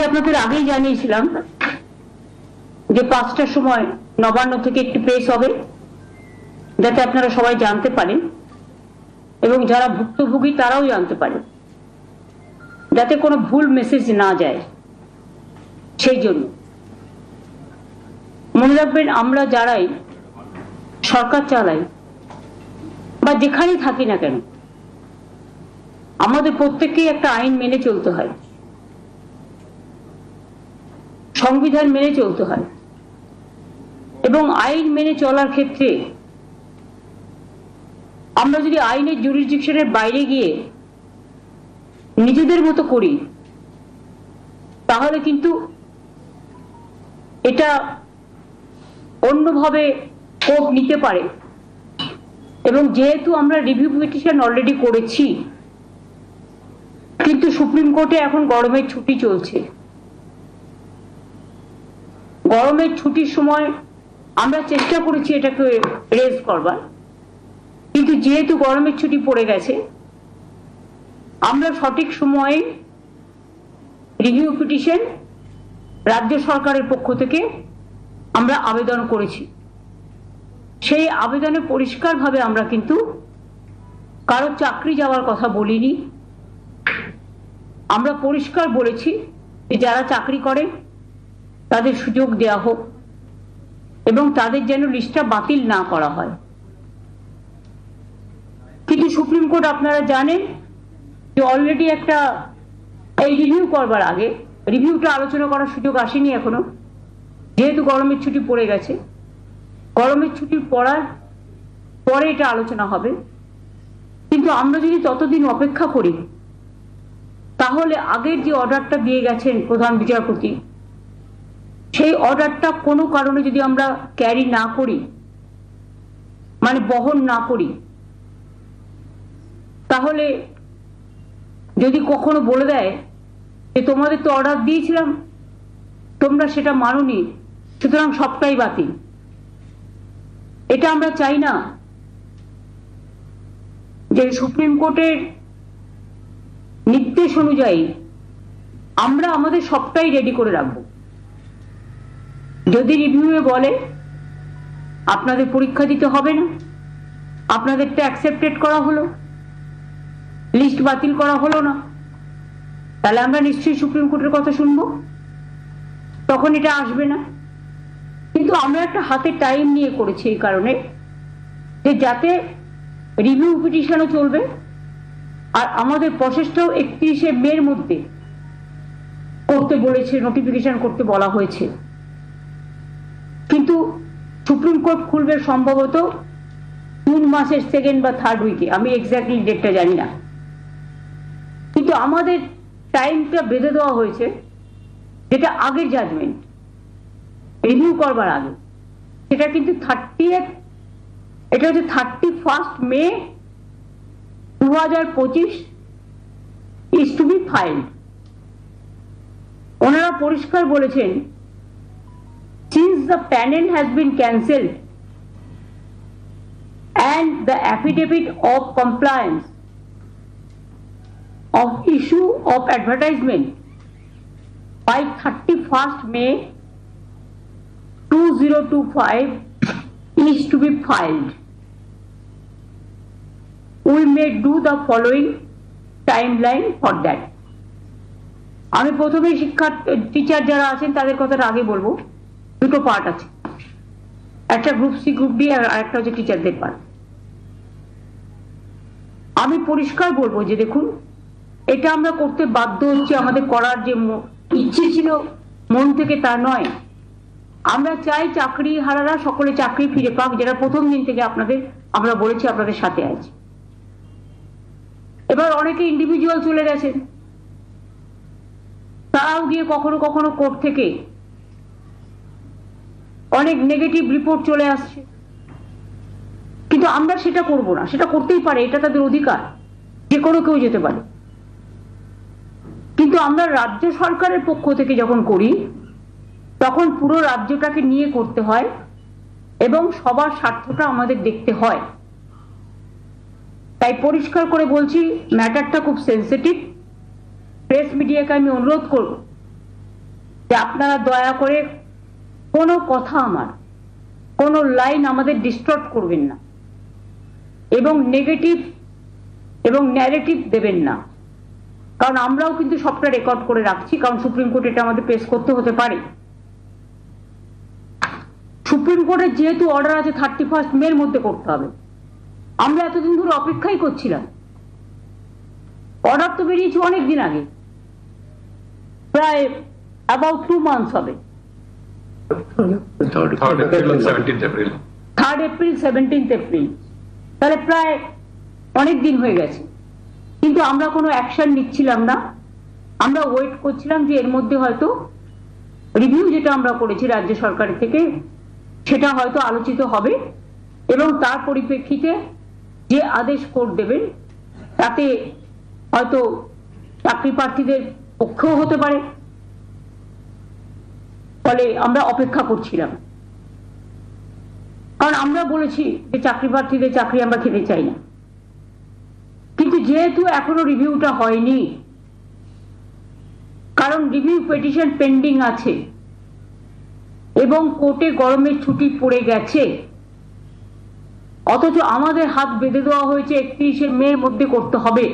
যে আপনাদের আগেই জানিয়েছিলাম যে 5টার সময় নবান্ন থেকে একটি প্রেস হবে, যাতে আপনারা সবাই জানতে পারেন এবং যারা ভুক্তভোগী তারাও জানতে পারেন, যাতে কোনো ভুল মেসেজ না যায়। সেই জন্য মনে রাখবেন, আমরা যারাই সরকার চালাই বা যেখানেই থাকি না কেন, আমাদের প্রত্যেককেই একটা আইন মেনে চলতে হয়, সংবিধান মেনে চলতে হয়। এবং আইন মেনে চলার ক্ষেত্রে আমরা যদি আইনের জুরিসডিকশনের বাইরে গিয়ে নিজেদের মতো করি, তাহলে কিন্তু এটা অন্যভাবে কোর্ট নিতে পারে। এবং যেহেতু আমরা রিভিউ পিটিশন অলরেডি করেছি, কিন্তু সুপ্রিম কোর্টে এখন গরমের ছুটি চলছে। গরমের ছুটির সময় আমরা চেষ্টা করেছি এটাকে রেজ করবার, কিন্তু যেহেতু গরমের ছুটি পড়ে গেছে, আমরা সঠিক সময়ে রিভিউ পিটিশন রাজ্য সরকারের পক্ষ থেকে আমরা আবেদন করেছি। সেই আবেদনে পরিষ্কারভাবে আমরা কিন্তু কারো চাকরি যাওয়ার কথা বলিনি। আমরা পরিষ্কার বলেছি যে যারা চাকরি করে তাদের সুযোগ দেওয়া হোক এবং তাদের যেন লিস্টটা বাতিল না করা হয়। কিন্তু সুপ্রিম কোর্ট, আপনারা জানেন যে অলরেডি একটা এই রিভিউ করবার আগে, রিভিউটা আলোচনা করার সুযোগ আসেনি এখনো, যেহেতু গরমের ছুটি পড়ে গেছে। গরমের ছুটি পড়ার পরে এটা আলোচনা হবে। কিন্তু আমরা যদি ততদিন অপেক্ষা করি, তাহলে আগের যে অর্ডারটা দিয়ে গেছেন প্রধান বিচারপতি, সেই অর্ডারটা কোনো কারণে যদি আমরা ক্যারি না করি, মানে বহন না করি, তাহলে যদি কখনো বলে দেয় যে তোমাদের তো অর্ডার দিয়েছিলাম, তোমরা সেটা মানোনি, সুতরাং সবটাই বাতিল, এটা আমরা চাই না। যে সুপ্রিম কোর্টের নির্দেশ অনুযায়ী আমরা আমাদের সবটাই রেডি করে রাখবো। যদি রিভিউয়ে বলে আপনাদের পরীক্ষা দিতে হবে না, আপনাদেরটা অ্যাকসেপ্টেড করা হলো, লিস্ট বাতিল করা হলো না, তাহলে আমরা নিশ্চয়ই সুপ্রিম কোর্টের কথা শুনবো, তখন এটা আসবে না। কিন্তু আমরা একটা হাতে টাইম নিয়ে করেছি এই কারণে যে যাতে রিভিউ পিটিশনও চলবে আর আমাদের প্রসেসটাও 31শে মের মধ্যে করতে বলেছে, নোটিফিকেশন করতে বলা হয়েছে। কিন্তু সুপ্রিম কোর্ট খুলবে সম্ভবত জুন মাসের 2nd বা 3rd উইকে, আমি এক্স্যাক্টলি ডেটটা জানি না। কিন্তু আমাদের টাইমটা বেঁধে দেওয়া হয়েছে, যেটা আগের জাজমেন্ট রিভিউ করবার আগে, সেটা কিন্তু 30th, এটা হচ্ছে 31st May 2025 is to be filed। ওনারা পরিষ্কার বলেছেন, since the panel has been cancelled and the affidavit of compliance of issue of advertisement by 31st May 2025 is to be filed, we may do the following timeline for that। আমি প্রথমে teacher যারা আছেন তাদের কথাটা আগে বলবো। দুটো part আছে, একটা গ্রুপ সি গ্রুপ ডি আর একটা হচ্ছে টিচারদের পার্ট। আমি পরিষ্কার বলবো যে দেখুন, এটা আমরা করতে বাধ্য হচ্ছি, আমাদের করার যে ইচ্ছে ছিল মন থেকে তা নয়। আমরা চাই চাকরি হারারা সকলে চাকরি ফিরে পাক, যারা প্রথম দিন থেকে আমরা বলেছি আপনাদের সাথে আছি। এবার অনেকে ইন্ডিভিজুয়াল চলে গেছেন, তারাও গিয়ে কখনো কখনো কোর্ট থেকে অনেক নেগেটিভ রিপোর্ট চলে আসছে, কিন্তু আমরা সেটা করব না। সেটা করতেই পারে, এটা তাদের অধিকার, যে কোনো কেউ যেতে পারে। কিন্তু আমরা রাজ্য সরকারের পক্ষ থেকে যখন করি, তখন পুরো রাজ্যটাকে নিয়ে করতে হয় এবং সবার স্বার্থটা আমাদের দেখতে হয়। তাই পরিষ্কার করে বলছি, ম্যাটারটা খুব সেন্সিটিভ। প্রেস মিডিয়াকে আমি অনুরোধ করব যে আপনারা দয়া করে কোনো কথা কোনো লাইন আমাদের ডিস্টর্ট করবেন না এবং নেগেটিভ এবং ন্যারেটিভ দেবেন না, কারণ আমরাও কিন্তু সবটা রেকর্ড করে রাখছি, কারণ সুপ্রিম কোর্ট এটা আমাদের পেশ করতে হতে পারে। সুপ্রিম কোর্টের যেহেতু অর্ডার আছে 31 মের মধ্যে করতে হবে, আমরা এতদিন ধরে অপেক্ষাই করছিলাম। অর্ডার তো বেরিয়েছে অনেক দিন আগে, প্রায় অ্যাবাউট 2 মান্থস হবে। 3rd April, 17th April, তাহলে প্রায় অনেক দিন হয়ে গেছে, কিন্তু আমরা কোনো অ্যাকশন নিচ্ছিলাম না। আমরা ওয়েট করছিলাম যে এর মধ্যে হয়তো রিভিউ যেটা আমরা করেছি রাজ্য সরকারের থেকে সেটা হয়তো আলোচিত হবে এবং তার পরিপ্রেক্ষিতে যে আদেশ কোর্ট দেবেন তাতে হয়তো চাকরি প্রার্থীদের পক্ষেও হতে পারে। ফলে আমরা অপেক্ষা করছিলাম, কারণ আমরা বলেছি যে চাকরি প্রার্থীদের চাকরি আমরা খেতে চাই না। কিন্তু যেহেতু এখনো রিভিউটা হয়নি, কারণ রিভিউ পিটিশন পেন্ডিং আছে এবং কোর্টে গরমের ছুটি পড়ে গেছে, অথচ আমাদের হাত বেঁধে দেওয়া হয়েছে 31শে মের মধ্যে করতে হবে,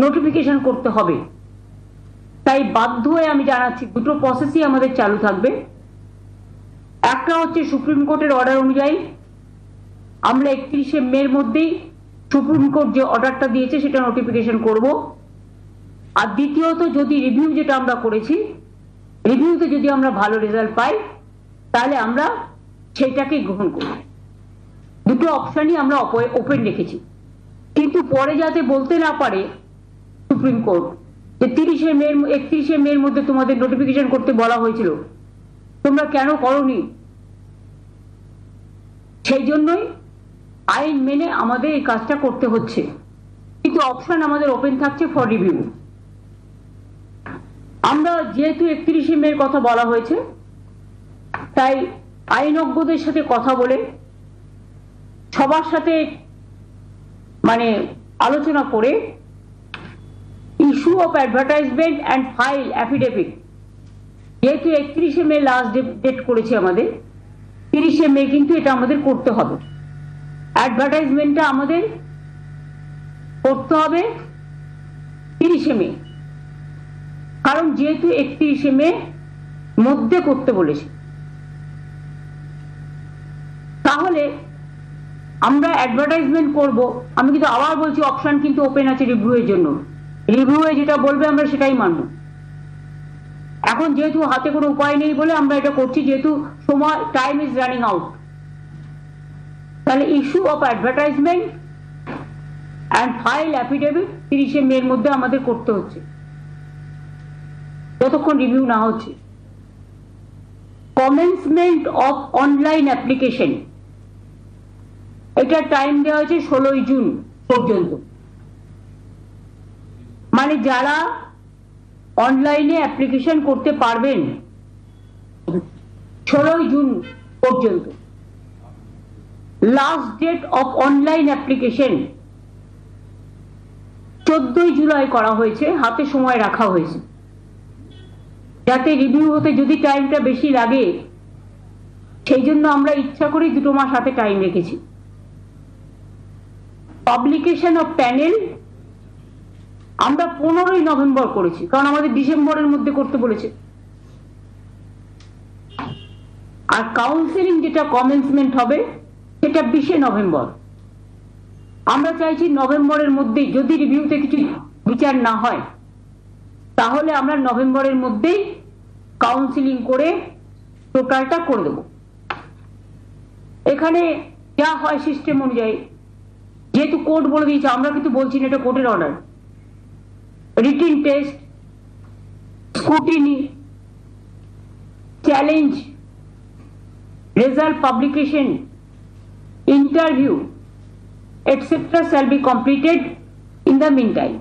নোটিফিকেশন করতে হবে। তাই বাধ্য হয়ে আমি জানাচ্ছি দুটো প্রসেসই আমাদের চালু থাকবে। একটা হচ্ছে সুপ্রিম কোর্টের অর্ডার অনুযায়ী আমরা 31শে মের মধ্যেই সুপ্রিম কোর্ট যে অর্ডারটা দিয়েছে সেটা নোটিফিকেশন করব। আর দ্বিতীয়ত যদি রিভিউ যেটা আমরা করেছি, রিভিউতে যদি আমরা ভালো রেজাল্ট পাই তাহলে আমরা সেটাকে গ্রহণ করব। দুটো অপশনই আমরা ওপেন রেখেছি, কিন্তু পরে যাতে বলতে না পারে সুপ্রিম কোর্ট যে 31শে মের মধ্যে তোমাদের নোটিফিকেশন করতে বলা হয়েছিল, তোমরা কেন করোনি, সেই জন্যই আইন মেনে আমাদের এই কাজটা করতে হচ্ছে, কিন্তু অপশন আমাদের ওপেন থাকছে ফর রিভিউ। আমরা যেহেতু 31শে মের কথা বলা হয়েছে, তাই আইনজ্ঞদের সাথে কথা বলে সবার সাথে আলোচনা করে issue of advertisement and file affidavit, যেহেতু 31শে মে লাস্ট ডেট করেছে আমাদের, 30শে মে কিন্তু এটা আমাদের করতে হবে। অ্যাডভার্টাইজমেন্টটা আমাদের করতে হবে 30শে মে, কারণ যেহেতু 31শে মে মধ্যে করতে বলেছে, তাহলে আমরা অ্যাডভার্টাইজমেন্ট করব। আমি কিন্তু আবার বলছি অপশন কিন্তু ওপেন আছে রিভিউয়ের জন্য, রিভিউয়ে যেটা বলবে আমরা সেটাই মানব। এখন যেহেতু হাতে কোনো উপায় নেই বলে আমরা এটা করছি, যেহেতু সময় টাইম ইজ রানিং আউট। তাহলে issue of advertisement and file affidavit 30শে মের মধ্যে আমাদের করতে হচ্ছে, যতক্ষণ রিভিউ না হচ্ছে। কমেন্সমেন্ট অফ অনলাইন অ্যাপ্লিকেশন, এটা টাইম দেওয়া হয়েছে 16ই জুন পর্যন্ত। যারা অনলাইনে অ্যাপ্লিকেশন করতে পারবেন 16ই জুন পর্যন্ত। Last date of online application 14ই জুলাই করা হয়েছে, হাতে সময় রাখা হয়েছে, যাতে রিভিউ হতে যদি টাইমটা বেশি লাগে সেই জন্য আমরা ইচ্ছা করেই 2 মাস হাতে টাইম রেখেছি। পাবলিকেশন অফ প্যানেল আমরা 15ই নভেম্বর করেছি, কারণ আমাদের ডিসেম্বরের মধ্যে করতে বলেছে। আর কাউন্সিলিং যেটা কমেন্সমেন্ট হবে সেটা 20শে নভেম্বর। আমরা চাইছি নভেম্বরের মধ্যেই, যদি রিভিউতে কিছু বিচার না হয় তাহলে আমরা নভেম্বরের মধ্যেই কাউন্সিলিং করে টোটালটা করে দেব। এখানে যা হয় সিস্টেম অনুযায়ী, যেহেতু কোর্ট বলে দিয়েছে, আমরা কিন্তু বলছি না, এটা কোর্টের order. Written test, scrutiny, challenge, result publication, interview etc. shall be completed in the meantime.